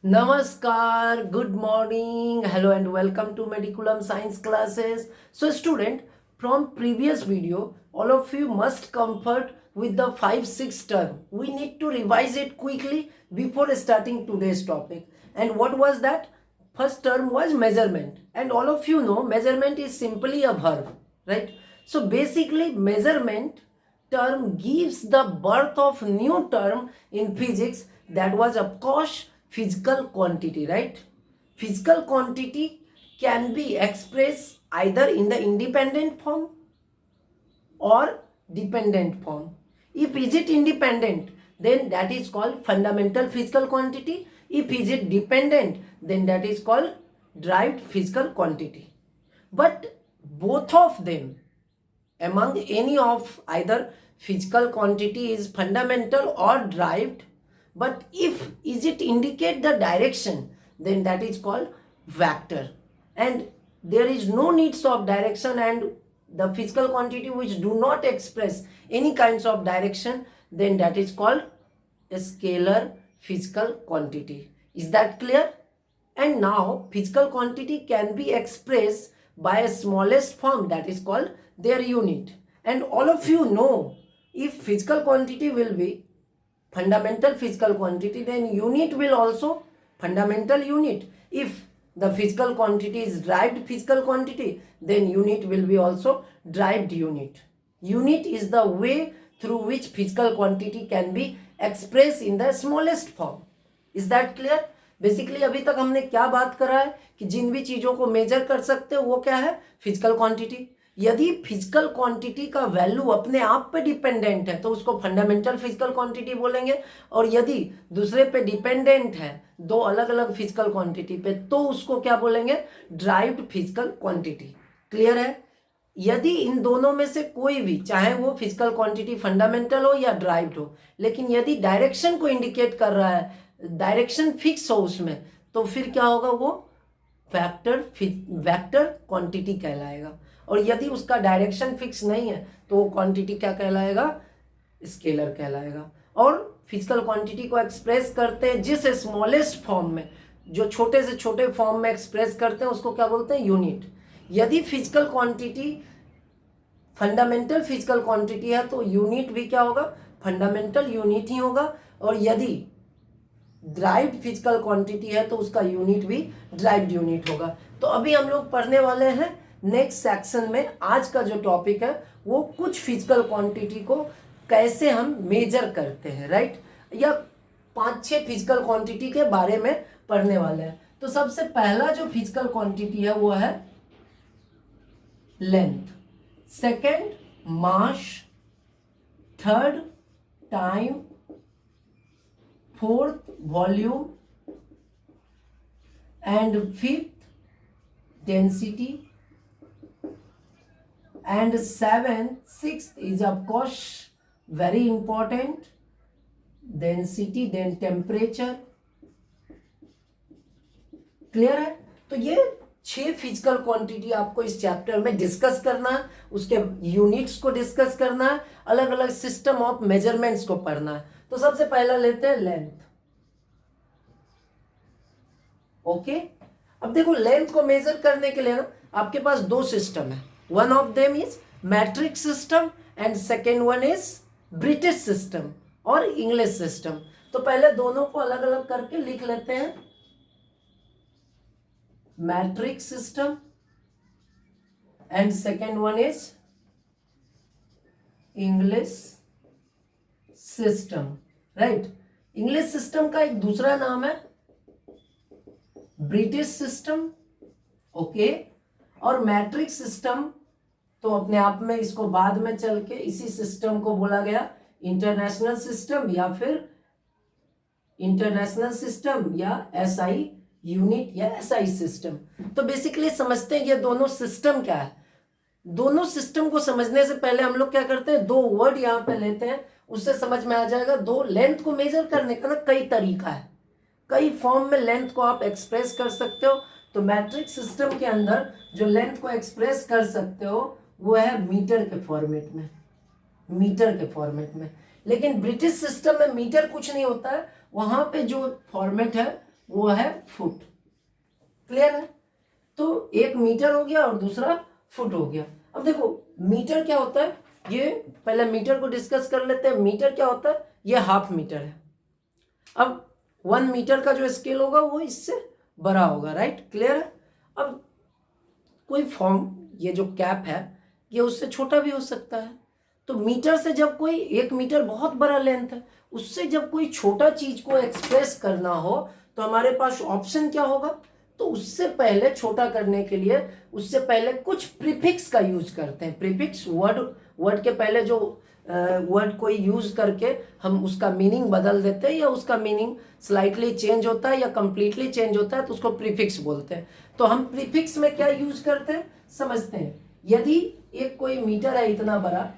Namaskar, good morning, hello and welcome to Mediculum Science classes. So student, from previous video, all of you must comfort with the 5-6 term. We need to revise it quickly before starting today's topic. And what was that? First term was measurement. And all of you know measurement is simply a verb, right? So basically measurement term gives the birth of new term in physics, that was of course physical quantity, right? Physical quantity can be expressed either in the independent form or dependent form. If is it independent, then that is called fundamental physical quantity. If is it dependent, then that is called derived physical quantity. But both of them, among any of either physical quantity is fundamental or derived, but if is it indicate the direction, then that is called vector. And there is no needs of direction, and the physical quantity which do not express any kinds of direction, then that is called a scalar physical quantity. Is that clear? And now physical quantity can be expressed by a smallest form, that is called their unit. And all of you know, if physical quantity will be fundamental physical quantity, then unit will also fundamental unit. If the physical quantity is derived physical quantity, then unit will be also derived unit. Unit is the way through which physical quantity can be expressed in the smallest form. Is that clear? Basically अभी तक हमने क्या बात करा है कि जिन भी चीज़ों को मेजर कर सकते हो वो क्या है? Physical quantity. यदि फिजिकल क्वांटिटी का वैल्यू अपने आप पे डिपेंडेंट है तो उसको फंडामेंटल फिजिकल क्वांटिटी बोलेंगे, और यदि दूसरे पे डिपेंडेंट है दो अलग अलग फिजिकल क्वांटिटी पे तो उसको क्या बोलेंगे? Derived physical quantity. क्लियर है? यदि इन दोनों में से कोई भी, चाहे वो फिजिकल क्वांटिटी फंडामेंटल हो या ड्राइव्ड हो, लेकिन यदि डायरेक्शन को इंडिकेट कर रहा है, डायरेक्शन फिक्स हो उसमें, तो फिर क्या होगा? वो वेक्टर क्वांटिटी कहलाएगा. और यदि उसका डायरेक्शन फिक्स नहीं है तो वो क्वांटिटी क्या कहलाएगा? स्केलर कहलाएगा. और फिजिकल क्वांटिटी को एक्सप्रेस करते हैं जिस स्मॉलेस्ट फॉर्म में, जो छोटे से छोटे फॉर्म में एक्सप्रेस करते हैं उसको क्या बोलते हैं? यूनिट. यदि physical quantity fundamental physical quantity है तो यूनिट भी क्या होगा? फंडामेंटल यूनिट ही होगा. और यदि ड्राइव्ड फिजिकल क्वांटिटी है तो उसका यूनिट भी ड्राइव्ड यूनिट होगा. तो अभी हम लोग पढ़ने वाले हैं नेक्स्ट सेक्शन में. आज का जो टॉपिक है वो कुछ फिजिकल क्वांटिटी को कैसे हम मेजर करते हैं, राइट? या 5-6 फिजिकल क्वांटिटी के बारे में पढ़ने वाले हैं. तो सबसे पहला जो फिजिकल क्वांटिटी है वो है length, second mass, third time, fourth volume, and fifth density, and sixth is of course very important, density, then temperature. Clear है? तो ये 6 फिजिकल क्वांटिटी आपको इस चैप्टर में डिस्कस करना है, उसके यूनिट्स को डिस्कस करना है, अलग अलग सिस्टम ऑफ मेजरमेंट्स को पढ़ना है. तो सबसे पहला लेते हैं लेंथ. ओके, अब देखो लेंथ को मेजर करने के लिए ना आपके पास दो सिस्टम है. One of them is metric system and second one is British system और English system. तो पहले दोनों को अलग अलग करके लिख लेते हैं. metric system and second one is English system, right? English system का एक दूसरा नाम है British system, ओके. और मैट्रिक सिस्टम तो अपने आप में इसको बाद में चल के इसी सिस्टम को बोला गया इंटरनेशनल सिस्टम या फिर इंटरनेशनल सिस्टम या एसआई यूनिट या एसआई सिस्टम. तो बेसिकली समझते हैं ये दोनों सिस्टम क्या है. दोनों सिस्टम को समझने से पहले हम लोग क्या करते हैं? दो वर्ड यहाँ पे लेते हैं, उससे समझ में आ जाएगा. दो लेंथ को मेजर करने का ना कई तरीका है, कई फॉर्म में लेंथ को आप एक्सप्रेस कर सकते हो. तो मैट्रिक सिस्टम के अंदर जो लेंथ को एक्सप्रेस कर सकते हो वो है मीटर के फॉर्मेट में, मीटर के फॉर्मेट में. लेकिन ब्रिटिश सिस्टम में मीटर कुछ नहीं होता है, वहां पे जो फॉर्मेट है वो है फुट। क्लियर है? तो एक मीटर हो गया और दूसरा फुट हो गया। अब देखो मीटर क्या होता है, ये पहले मीटर को डिस्कस कर लेते हैं। मीटर क्या होता है, ये हाफ मीटर है। अब 1 मीटर का जो स्केल होगा वो इससे बड़ा होगा, राइट? क्लियर है? अब कोई फॉर्म, ये जो कैप है ये उससे छोटा भी हो सकता है। तो मीटर से जब कोई, 1 मीटर बहुत बड़ा लेंथ है, उससे जब कोई छोटा चीज को एक्सप्रेस करना हो तो हमारे पास ऑप्शन क्या होगा? तो उससे पहले छोटा करने के लिए उससे पहले कुछ प्रीफिक्स का यूज करते हैं। प्रीफिक्स वर्ड के पहले जो वर्ड को यूज करके हम उसका मीनिंग बदल देते हैं, या उसका मीनिंग स्लाइटली चेंज होता है या कंप्लीटली चेंज होता है, तो उसको प्रीफिक्स बोलते हैं। तो हम प्रीफिक्स में क्या यूज करते हैं समझते हैं। यदि एक कोई मीटर है इतना बड़ा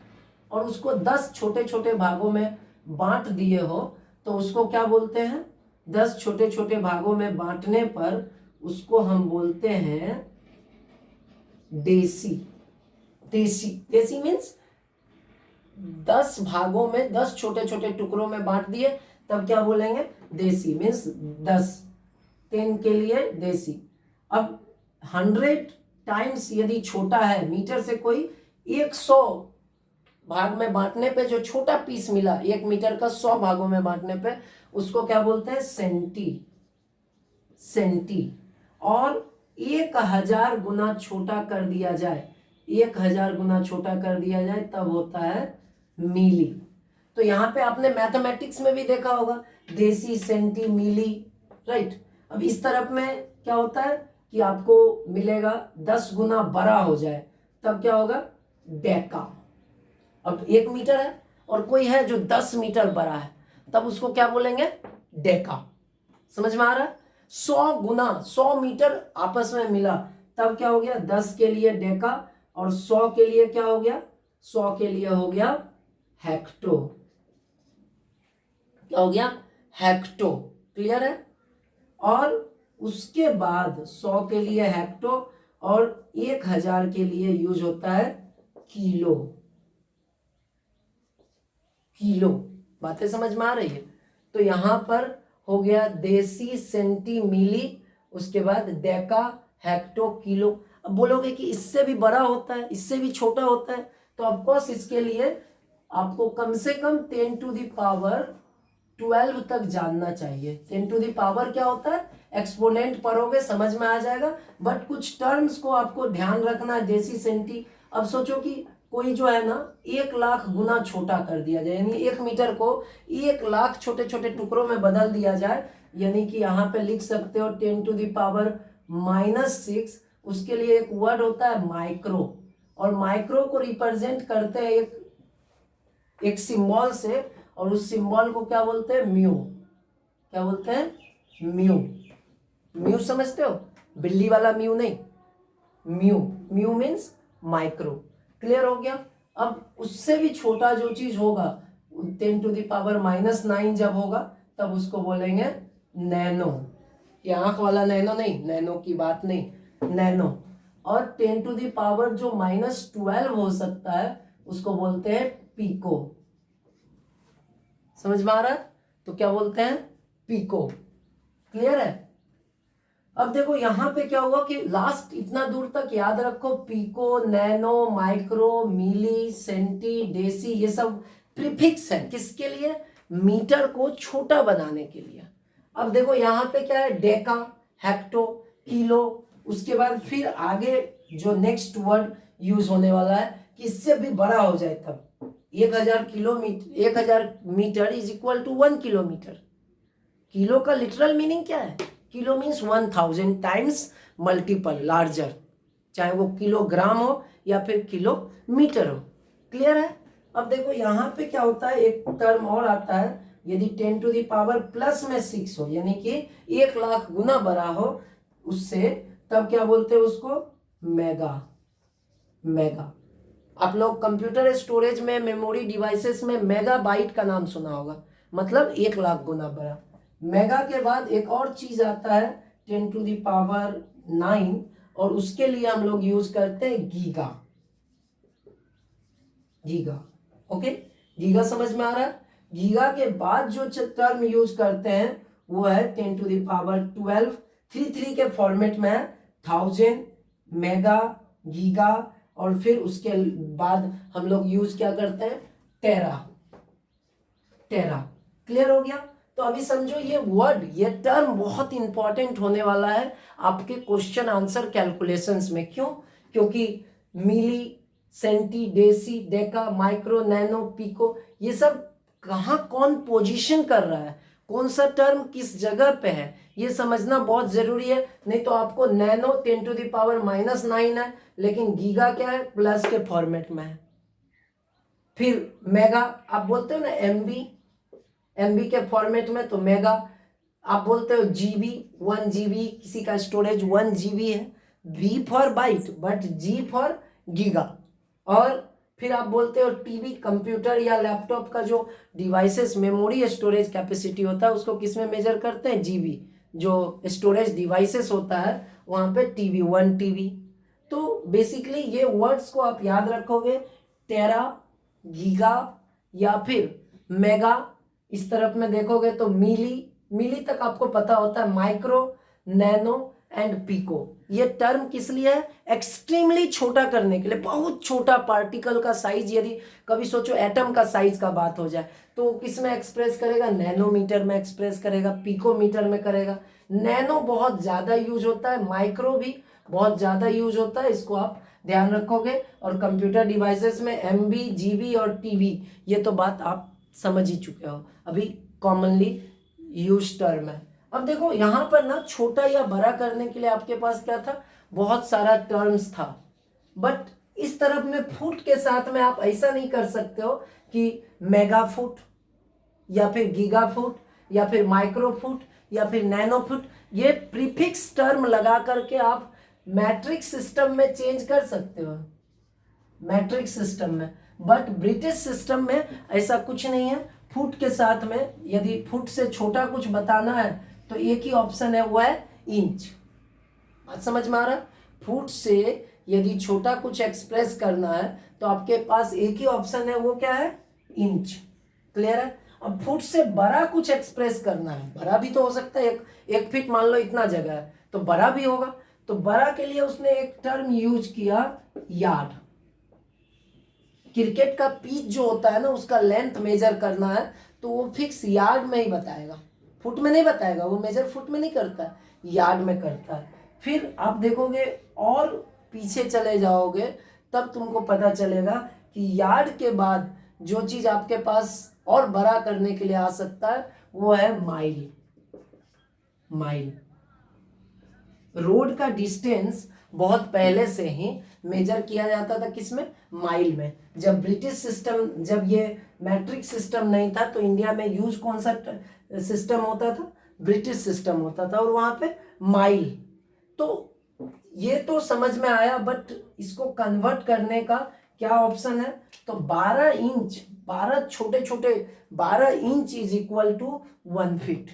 और उसको 10 छोटे छोटे भागों में बांट दिए हो तो उसको क्या बोलते हैं? 10 छोटे छोटे भागों में बांटने पर उसको हम बोलते हैं देसी। देसी देसी मीन्स 10 भागों में 10 छोटे छोटे टुकड़ों में बांट दिए, तब क्या बोलेंगे? देसी मीन्स 10। 10 के लिए देसी। अब 100 टाइम्स यदि छोटा है मीटर से, कोई 100 भाग में बांटने पे जो छोटा पीस मिला 1 मीटर का 100 भागों में बांटने पे, उसको क्या बोलते हैं? सेंटी। सेंटी। और 1000 गुना छोटा कर दिया जाए, 1000 गुना छोटा कर दिया जाए तब होता है मिली। तो यहाँ पे आपने मैथमेटिक्स में भी देखा होगा, देसी, सेंटी, मिली, राइट? अब इस तरफ में क्या होता है कि आपको मिलेगा 10 गुना बड़ा हो जाए तब क्या होगा? डेका। अब 1 मीटर है और कोई है जो 10 मीटर बड़ा है, तब उसको क्या बोलेंगे? डेका। समझ में आ रहा है? 100 गुना 100 मीटर आपस में मिला तब क्या हो गया? 10 के लिए डेका, और 100 के लिए क्या हो गया? 100 के लिए हो गया हेक्टो। क्या हो गया? हेक्टो। क्लियर है? और उसके बाद 100 के लिए हेक्टो और 1000 के लिए यूज होता है किलो। किलो। बातें समझ में आ रही है? तो यहां पर हो गया देसी, सेंटी, मिली, उसके बाद डेका, हेक्टो, किलो। अब बोलोगे कि इससे भी बड़ा होता है, इससे भी छोटा होता है, तो ऑफकोर्स इसके लिए आपको कम से कम 10⁻12 तक जानना चाहिए। 10⁻, क्या होता है? एक्सपोनेंट पढ़ोगे समझ में आ जाएगा, बट कुछ टर्म्स को आपको ध्यान रखना है। देसी, सेंटी। अब सोचो कि कोई जो है ना 1,00,000 गुना छोटा कर दिया जाए, यानी 1 मीटर को 1,00,000 छोटे छोटे टुकड़ों में बदल दिया जाए, यानी कि यहाँ पे लिख सकते हो 10⁻⁻6। उसके लिए एक वर्ड होता है माइक्रो, और माइक्रो को रिप्रेजेंट करते हैं एक सिंबल से, और उस सिंबल को क्या बोलते हैं? म्यू। क्या बोलते हैं? म्यू। म्यू समझते हो? बिल्ली वाला म्यू नहीं, mu. Mu means micro. Clear हो गया? अब उससे भी छोटा जो चीज होगा 10⁻⁻9 जब होगा तब उसको बोलेंगे नैनो। ये आंख वाला नैनो नहीं, नैनो की बात नहीं, नैनो। और 10⁻, जो -12 हो सकता है, उसको बोलते हैं पीको। समझ में आ रहा है? तो क्या बोलते हैं? पीको। क्लियर है? अब देखो यहां पे क्या हुआ कि लास्ट इतना दूर तक याद रखो, पीको, नैनो, माइक्रो, मिली, सेंटी, डेसी, ये सब प्रीफिक्स है। किसके लिए? मीटर को छोटा बनाने के लिए। अब देखो यहां पे क्या है? Deka, hecto, kilo. उसके बाद फिर आगे जो नेक्स्ट वर्ड यूज होने वाला है कि इससे भी बड़ा हो जाए तब 1000 metre is equal to 1 kilometre. Kilo का लिटरल मीनिंग क्या है? Kilo means 1000 times multiple larger, चाहे वो किलोग्राम हो या फिर किलोमीटर हो। क्लियर है? अब देखो यहाँ पे क्या होता है, एक टर्म और आता है, यदि 10⁻+6 हो, यानी कि 1,00,000 गुना बड़ा हो उससे, तब क्या बोलते हैं उसको? मेगा। मेगा। आप लोग कंप्यूटर स्टोरेज में, मेमोरी डिवाइसेस में मेगाबाइट का नाम सुना होगा, मतलब 1,00,000 गुना बड़ा। मेगा के बाद एक और चीज आता है 10⁻9, और उसके लिए हम लोग यूज करते हैं गीगा। गीगा। ओके? गीगा समझ में आ रहा है? गीगा के बाद जो टर्म यूज करते हैं वो है 10⁻12। 3 के फॉर्मेट में है 1000, मेगा, गीगा, और फिर उसके बाद हम लोग यूज क्या करते हैं, टेरा। क्लियर हो गया। तो अभी समझो ये वर्ड, ये टर्म बहुत इंपॉर्टेंट होने वाला है आपके क्वेश्चन आंसर कैलकुलेशंस में। क्यों? क्योंकि milli, centi, deci, deca, micro, nano, pico, ये सब कहाँ कौन पोजीशन कर रहा है, कौन सा टर्म किस जगह पे है, ये समझना बहुत जरूरी है। नहीं तो आपको नैनो 10⁻⁹ है, लेकिन गीगा क्या है, प्लस के फॉर्मेट में है। फिर मेगा आप बोलते हो ना, एमबी के फॉर्मेट में, तो मेगा। आप बोलते हो जीबी, 1 GB, किसी का स्टोरेज 1 GB है, B for byte but G for giga. और फिर आप बोलते हो टीवी, कंप्यूटर या लैपटॉप का जो डिवाइसेस मेमोरी स्टोरेज कैपेसिटी होता है उसको किस में मेजर करते हैं, जीबी। जो स्टोरेज डिवाइसेस होता है वहाँ पे टीवी 1 TB। तो बेसिकली ये वर्ड्स को आप याद रखोगे, टेरा, गीगा या फिर मेगा। इस तरफ में देखोगे तो मिली तक आपको पता होता है, माइक्रो, नैनो एंड पिको। ये टर्म किस लिए है, एक्सट्रीमली छोटा करने के लिए। बहुत छोटा पार्टिकल का साइज, यदि कभी सोचो एटम का साइज का बात हो जाए तो किस में एक्सप्रेस करेगा, नैनोमीटर में एक्सप्रेस करेगा, पिकोमीटर में करेगा। नैनो बहुत ज्यादा यूज होता है, माइक्रो भी बहुत ज्यादा यूज होता है, इसको आप ध्यान रखोगे। और कंप्यूटर डिवाइसेस में एमबी, जीबी और टीबी, ये तो बात आप समझ ही चुके हो, अभी कॉमनली यूज टर्म है। अब देखो यहाँ पर ना छोटा या बड़ा करने के लिए आपके पास क्या था, बहुत सारा टर्म्स था। बट इस तरफ में फुट के साथ में आप ऐसा नहीं कर सकते हो कि मेगा फुट या फिर गीगा फुट या फिर माइक्रो फुट या फिर नैनो फुट। ये प्रीफिक्स टर्म लगा करके आप मैट्रिक सिस्टम में चेंज कर सकते हो, मैट्रिक सिस्टम में। बट ब्रिटिश सिस्टम में ऐसा कुछ नहीं है। फुट के साथ में यदि फुट से छोटा कुछ बताना है तो एक ही ऑप्शन है, वो है इंच। बात समझ में आ रहा है? फुट से यदि छोटा कुछ एक्सप्रेस करना है तो आपके पास एक ही ऑप्शन है, वो क्या है, इंच। क्लियर है? अब फुट से बड़ा कुछ एक्सप्रेस करना है, बड़ा भी तो हो सकता है, एक फीट मान लो इतना जगह है तो बड़ा भी होगा। तो बड़ा के लिए उसने एक टर्म यूज किया, यार्ड। क्रिकेट का पिच जो होता है ना, उसका लेंथ मेजर करना है तो वो फिक्स यार्ड में ही बताएगा, फुट में नहीं बताएगा, वो मेजर फुट में नहीं करता, यार्ड में करता है। फिर आप देखोगे और पीछे चले जाओगे तब तुमको पता चलेगा कि यार्ड के बाद जो चीज आपके पास और बड़ा करने के लिए आ सकता है वो है माइल। रोड का डिस्टेंस बहुत पहले से ही मेजर किया जाता था, किसमें, माइल में। जब ब्रिटिश सिस्टम, जब ये मैट्रिक सिस्टम नहीं था तो इंडिया में यूज कौन सा सिस्टम होता था, ब्रिटिश सिस्टम होता था, और वहां पे माइल। तो ये तो समझ में आया, बट इसको कन्वर्ट करने का क्या ऑप्शन है, तो 12 इंच, 12 छोटे छोटे 12 inch is equal to 1 feet.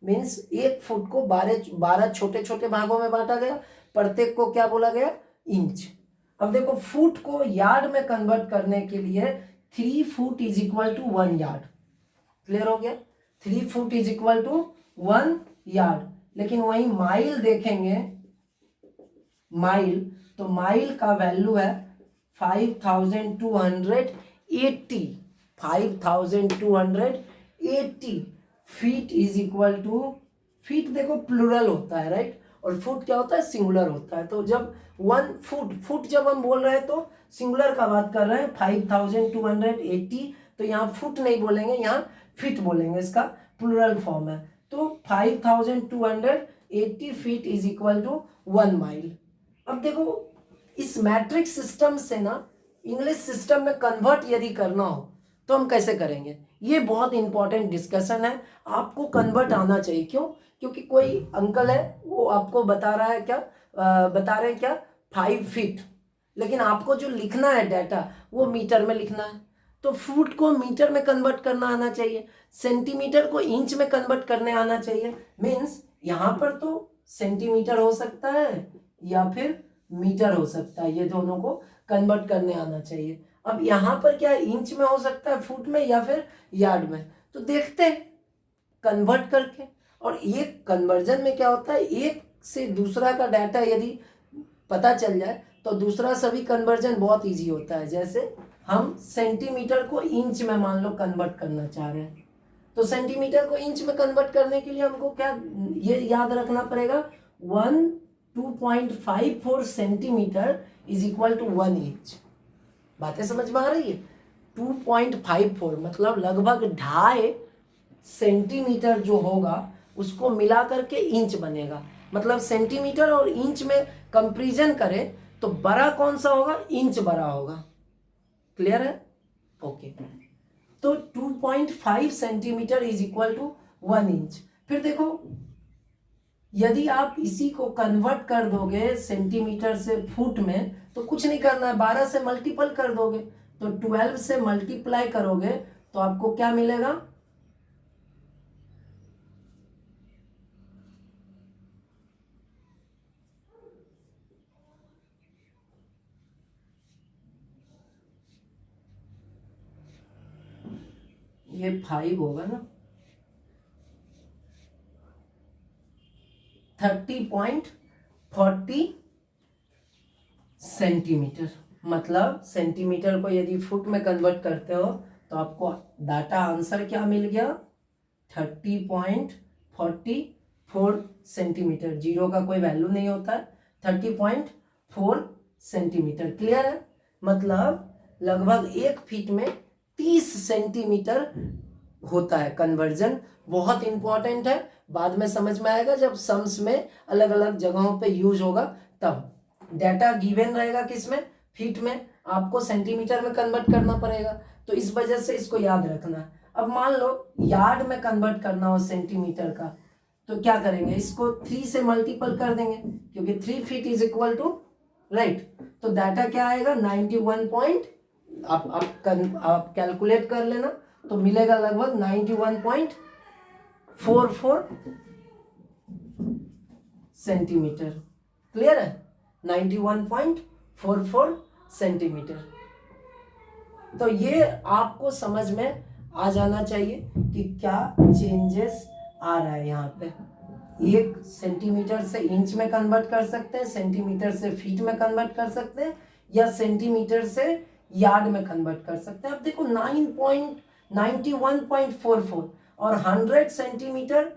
Means एक फुट को 12 छोटे छोटे भागों में बांटा गया, प्रत्येक को क्या बोला गया, इंच। अब देखो फुट को यार्ड में कन्वर्ट करने के लिए 3 foot is equal to 1 yard. Clear हो गया? 3 foot is equal to 1 yard. लेकिन वही माइल देखेंगे, माइल, तो माइल का वैल्यू है 5280, 5280 feet is equal to, feet देखो प्लूरल होता है, राइट, और फुट क्या होता है, सिंगुलर होता है। तो जब 1 फुट जब हम बोल रहे हैं तो सिंगुलर का बात कर रहे हैं, 5280, तो यहाँ फुट नहीं बोलेंगे, यहाँ फीट बोलेंगे, इसका प्लूरल फॉर्म है। तो 5280 feet is equal to 1 mile. अब देखो इस मैट्रिक सिस्टम से ना इंग्लिश सिस्टम में कन्वर्ट यदि करना हो तो हम कैसे करेंगे, ये बहुत इंपॉर्टेंट डिस्कशन है। आपको कन्वर्ट आना चाहिए। क्यों? क्योंकि कोई अंकल है वो आपको बता रहा है क्या, बता रहे हैं क्या, 5 फीट, लेकिन आपको जो लिखना है डाटा वो मीटर में लिखना है। तो फुट को मीटर में कन्वर्ट करना आना चाहिए, सेंटीमीटर को इंच में कन्वर्ट करने आना चाहिए। मीन्स यहाँ पर तो सेंटीमीटर हो सकता है या फिर मीटर हो सकता है, ये दोनों को कन्वर्ट करने आना चाहिए। अब यहाँ पर क्या इंच में हो सकता है, फुट में या फिर यार्ड में, तो देखते हैं। कन्वर्ट करके। और एक कन्वर्जन में क्या होता है, एक से दूसरा का डाटा यदि पता चल जाए तो दूसरा सभी कन्वर्जन बहुत इजी होता है। जैसे हम सेंटीमीटर को इंच में मान लो कन्वर्ट करना चाह रहे हैं, तो सेंटीमीटर को इंच में कन्वर्ट करने के लिए हमको क्या ये याद रखना पड़ेगा, 2.54 centimetre is equal to 1 inch. बातें समझ में आ रही है? 2.54 मतलब लगभग 2.5 सेंटीमीटर जो होगा उसको मिला करके इंच बनेगा। मतलब सेंटीमीटर और इंच में कंपैरिजन करें तो बड़ा कौन सा होगा, इंच बड़ा होगा। क्लियर है? ओके। तो 2.5 centimetre is equal to 1 inch. फिर देखो यदि आप इसी को कन्वर्ट कर दोगे सेंटीमीटर से फुट में तो कुछ नहीं करना है, 12 से मल्टीपल कर दोगे, तो 12 से मल्टीप्लाई करोगे तो आपको क्या मिलेगा, ये 5 होगा ना, 30.40 सेंटीमीटर। मतलब सेंटीमीटर को यदि फुट में कन्वर्ट करते हो तो आपको डाटा आंसर क्या मिल गया, 30.44 सेंटीमीटर। जीरो का कोई वैल्यू नहीं होता है, 30.4 सेंटीमीटर। क्लियर है? मतलब लगभग 1 फीट में 30 सेंटीमीटर होता है कन्वर्जन। बहुत इंपॉर्टेंट है, बाद में समझ में आएगा जब सम्स में अलग अलग जगहों पे यूज होगा तब। डाटा गिवन रहेगा किसमें, फीट में, आपको सेंटीमीटर में कन्वर्ट करना पड़ेगा, तो इस वजह से इसको याद रखना है। अब मान लो यार्ड में कन्वर्ट करना हो सेंटीमीटर का, तो क्या करेंगे, इसको 3 से मल्टीपल कर देंगे क्योंकि 3 feet is equal to, right. तो डाटा क्या आएगा, 91 पॉइंट, आप कैलकुलेट कर लेना तो मिलेगा लगभग 91.44 सेंटीमीटर। क्लियर है? 91.44 सेंटीमीटर। तो ये आपको समझ में आ जाना चाहिए कि क्या चेंजेस आ रहा है यहाँ पे। एक सेंटीमीटर से इंच में कन्वर्ट कर सकते हैं, सेंटीमीटर से फीट में कन्वर्ट कर सकते हैं, या सेंटीमीटर से यार्ड में कन्वर्ट कर सकते हैं। अब देखो 91.44 और 100 सेंटीमीटर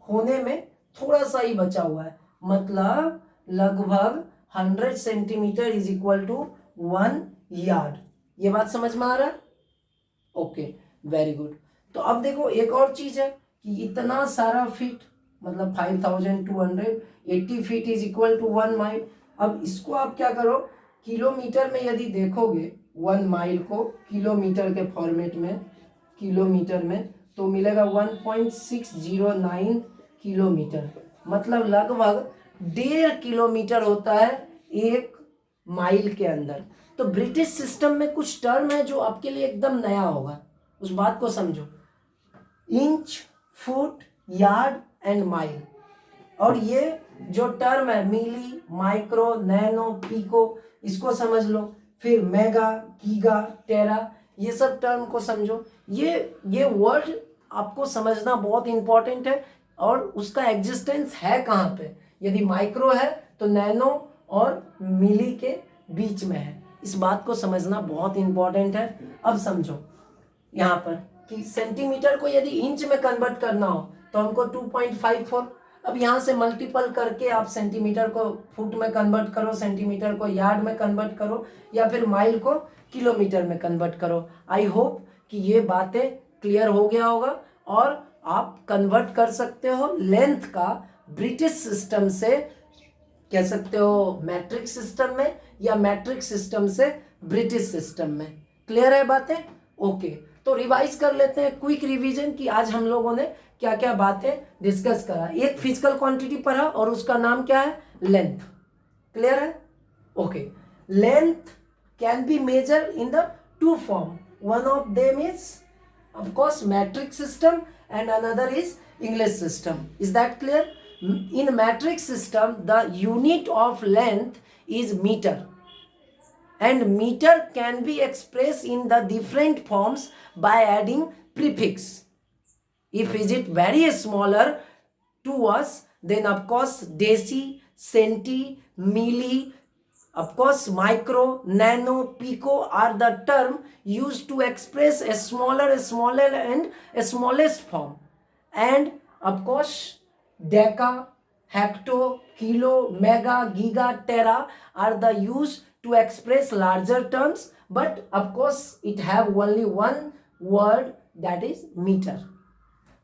होने में थोड़ा सा ही बचा हुआ है, मतलब लगभग 100 centimetre is equal to 1 yard. ये बात समझ में आ रहा है? Okay, very good. तो अब देखो एक और चीज है कि इतना सारा फीट मतलब 5280 feet is equal to 1 mile. अब इसको आप क्या करो, किलोमीटर में यदि देखोगे 1 माइल को किलोमीटर के फॉर्मेट में, किलोमीटर में, तो मिलेगा 1.609 किलोमीटर। मतलब लगभग 1.5 किलोमीटर होता है 1 माइल के अंदर। तो ब्रिटिश सिस्टम में कुछ टर्म है जो आपके लिए एकदम नया होगा, उस बात को समझो। Inch, foot, yard and mile. और ये जो टर्म है मिली, माइक्रो, नैनो, पिको, इसको समझ लो। फिर मेगा, गीगा, टेरा, ये सब टर्म को समझो। ये वर्ड आपको समझना बहुत इंपॉर्टेंट है। और उसका एग्जिस्टेंस है कहाँ पे, यदि माइक्रो है तो नैनो और मिली के बीच में है। इस बात को समझना बहुत इंपॉर्टेंट है। अब समझो यहाँ पर कि सेंटीमीटर को यदि इंच में कन्वर्ट करना हो तो हमको 2.54, अब यहाँ से मल्टीपल करके आप सेंटीमीटर को फुट में कन्वर्ट करो, सेंटीमीटर को यार्ड में कन्वर्ट करो, या फिर माइल को किलोमीटर में कन्वर्ट करो। आई होप कि ये बातें क्लियर हो गया होगा और आप कन्वर्ट कर सकते हो लेंथ का ब्रिटिश सिस्टम से, कह सकते हो मैट्रिक सिस्टम में, या मैट्रिक सिस्टम से ब्रिटिश सिस्टम में। क्लियर है बातें? ओके। तो रिवाइज कर लेते हैं, क्विक रिवीजन, कि आज हम लोगों ने क्या क्या बातें डिस्कस करा। एक फिजिकल क्वांटिटी पढ़ा और उसका नाम क्या है, लेंथ। क्लियर है? Okay. Length can be measure in the 2 form. One of them is of course metric system and another is English system. Is that clear? In metric system the unit of length is meter, and meter can be expressed in the different forms by adding prefix. If is it very smaller to us, then of course deci, centi, milli, of course micro, nano, pico are the term used to express a smaller and a smallest form. And of course deca, hecto, kilo, mega, giga, tera are the used to express larger terms, but of course it have only one word, that is meter.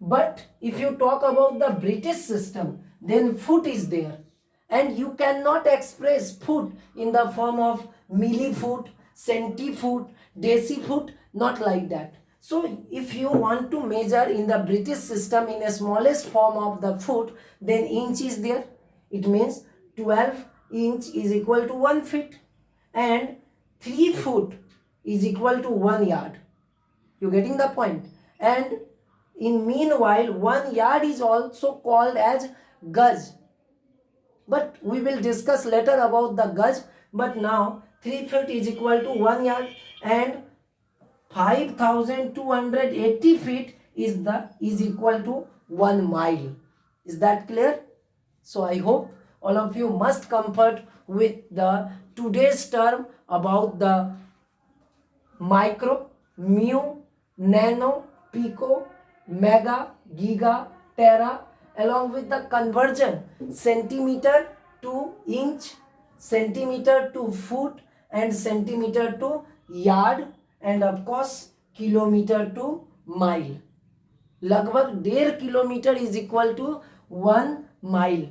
But if you talk about the British system, then foot is there. And you cannot express foot in the form of millifoot, centifoot, decifoot, not like that. So if you want to measure in the British system in a smallest form of the foot, then inch is there. It means 12 inch is equal to 1 feet. And 3 foot is equal to 1 yard. You getting the point? And in meanwhile, 1 yard is also called as gaj. But we will discuss later about the gaj. But now 3 feet is equal to 1 yard, and 5280 feet is equal to 1 mile. Is that clear? So I hope all of you must comfort with the today's term about the micro, mu, nano, pico, mega, giga, tera, along with the conversion centimeter to inch, centimeter to foot, and centimeter to yard, and of course kilometer to mile. लगभग 1.5 kilometre is equal to 1 mile.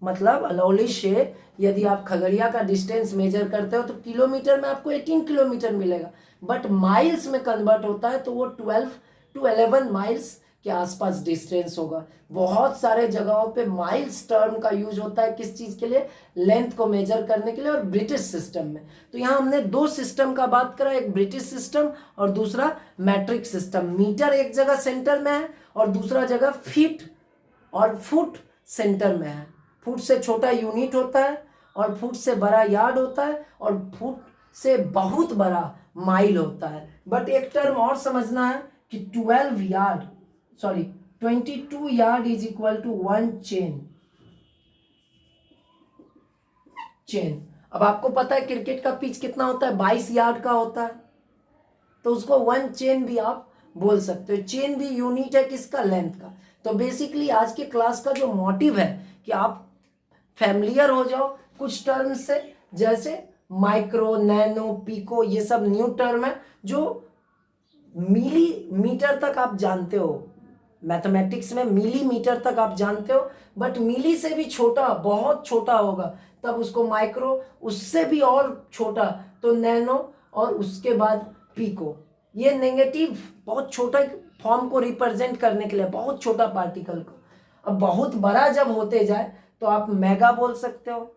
मतलब अलौली से यदि आप खगड़िया का distance measure करते हो तो किलोमीटर में आपको 18 किलोमीटर मिलेगा, बट माइल्स में कन्वर्ट होता है तो वो 12 to 11 माइल्स के आसपास डिस्टेंस होगा. बहुत सारे जगहों पे माइल्स टर्म का यूज होता है किस चीज़ के लिए? लेंथ को मेजर करने के लिए, और ब्रिटिश सिस्टम में. तो यहाँ हमने 2 सिस्टम का बात करा, एक ब्रिटिश सिस्टम और दूसरा मैट्रिक सिस्टम. मीटर एक जगह सेंटर में है और दूसरा जगह फीट और फुट सेंटर में है. फुट से छोटा यूनिट होता है और फुट से बड़ा यार्ड होता है और फुट से बहुत बड़ा माइल होता है. बट एक टर्म और समझना है कि 22 yard is equal to 1 chain. अब आपको पता है क्रिकेट का पिच कितना होता है? 22 यार्ड का होता है, तो उसको 1 चेन भी आप बोल सकते हो. चेन भी यूनिट है किसका? लेंथ का. तो बेसिकली आज के क्लास का जो मोटिव है कि आप फैमिलियर हो जाओ कुछ टर्म से, जैसे माइक्रो, नैनो, पिको, ये सब न्यू टर्म है जो मिलीमीटर तक आप जानते हो. मैथमेटिक्स में मिलीमीटर तक आप जानते हो, बट मिली से भी छोटा, बहुत छोटा होगा तब उसको माइक्रो, उससे भी और छोटा तो नैनो, और उसके बाद पिको. ये नेगेटिव बहुत छोटा फॉर्म को रिप्रेजेंट करने के लिए, बहुत छोटा पार्टिकल को. अब बहुत बड़ा जब होते जाए तो आप मेगा बोल सकते हो,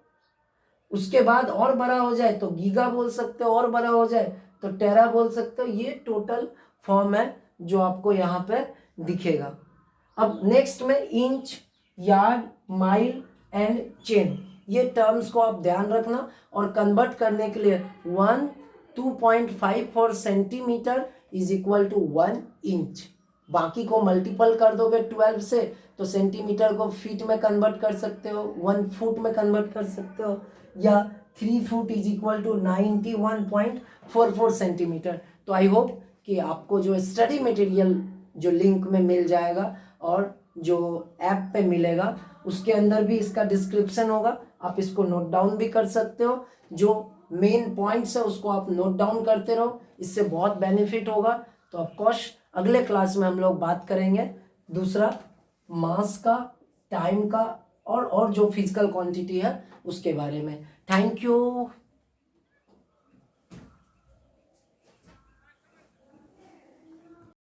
उसके बाद और बड़ा हो जाए तो गीगा बोल सकते हो, और बड़ा हो जाए तो टेरा बोल सकते हो. ये टोटल फॉर्म है जो आपको यहाँ पे दिखेगा. अब नेक्स्ट में inch, yard, mile and chain, ये टर्म्स को आप ध्यान रखना. और कन्वर्ट करने के लिए 2.54 centimetre is equal to 1 inch. बाकी को मल्टीपल कर दोगे 12 से तो सेंटीमीटर को फीट में कन्वर्ट कर सकते हो, 1 फुट में कन्वर्ट कर सकते हो, या 3 foot is equal to 91.44 centimetre. तो आई होप कि आपको जो स्टडी मटेरियल जो लिंक में मिल जाएगा और जो ऐप पे मिलेगा उसके अंदर भी इसका डिस्क्रिप्शन होगा, आप इसको नोट डाउन भी कर सकते हो. जो मेन पॉइंट्स है उसको आप नोट डाउन करते रहो, इससे बहुत बेनिफिट होगा. तो ऑफकोर्स अगले क्लास में हम लोग बात करेंगे दूसरा मास का, टाइम का और जो फिजिकल क्वांटिटी है उसके बारे में. Thank you.